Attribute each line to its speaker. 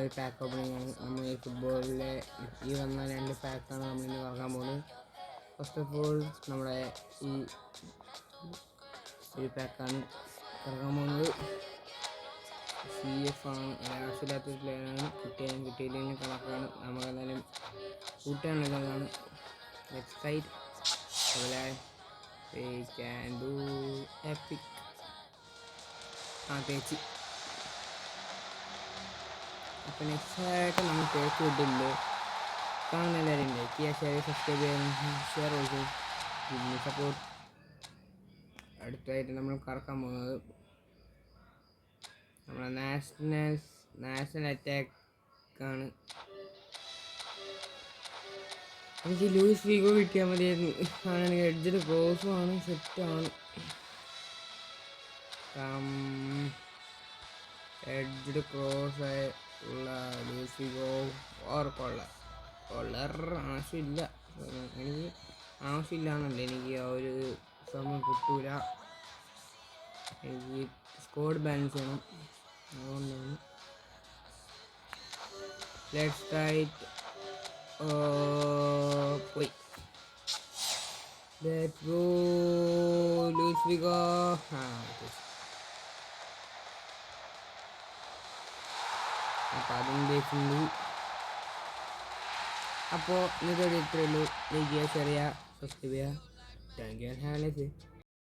Speaker 1: ഒരു pack opening ആണ്. നമ്മൾ ഈ ഫുട്ബോളിലെ ഈ വന്ന 2 പാക്കാണ് നമ്മളിന്ന് കറക്കാൻ പോകുന്നത്. ഫസ്റ്റ് ഓഫ് ഓൾ നമ്മുടെ ഈ ഒരു പാക്കാണ് കറക്കാൻ പോകുന്നത്. CF ആണ്, ആവശ്യമില്ലാത്തൊരു പ്ലെയറാണ്. കിട്ടിയില്ലെങ്കിൽ കണക്കാണ്. നമുക്കെന്തായാലും കൂട്ടാനുള്ളതാണ്. ലെഫ്റ്റ് സൈഡ് അതുപോലെ ക്യാൻ ഡു എപ്പിക് തേച്ച്. അപ്പോൾ നെക്സ്റ്റ് ആയിട്ട് നമ്മൾ തേച്ച് വിട്ടിട്ടുണ്ട്. കാണുന്ന എല്ലാവരും ലൈക്ക് ചെയ്യുക, ഷെയർ ചെയ്യുക, സബ്സ്ക്രൈബ് ചെയ്യുക, ഷെയർ ഓൾസോ സപ്പോർട്ട്. അടുത്തായിട്ട് നമ്മൾ കറക്കാൻ പോകുന്നത് നമ്മുടെ നാഷണൽ അറ്റാക്കാണ്. എനിക്ക് ലൂയിസ് ഫിഗോ കിട്ടിയാൽ മതിയായിരുന്നു. ആണെങ്കിൽ എഡ്ജിൽ ക്രോസും ആണ്, സെറ്റാണ്. എഡ്ജിൽ ക്രോസ് ഉള്ള ലൂയിസ് ഫിഗോ ഓർ കൊള്ളർ ആവശ്യമില്ല. എനിക്ക് ആവശ്യമില്ലാന്നല്ല, എനിക്ക് ആ ഒരു സമയം കിട്ടൂല. എനിക്ക് സ്കോഡ് ബാലൻസ് ചെയ്യണം, അതുകൊണ്ടാണ്. ലെഫ്റ്റ് റൈറ്റ് പോയി. Let's go Luis Figo. അപ്പം അതും തേച്ചുണ്ട്. അപ്പോൾ ഇന്നത്തെ ഇത്രയേ ഉള്ളൂ. ലൈക്ക് ചെയ്യുക, ഷെയർ ചെയ്യുക, സബ്സ്ക്രൈബ് ചെയ്യുക. Thank you. Have A nice day.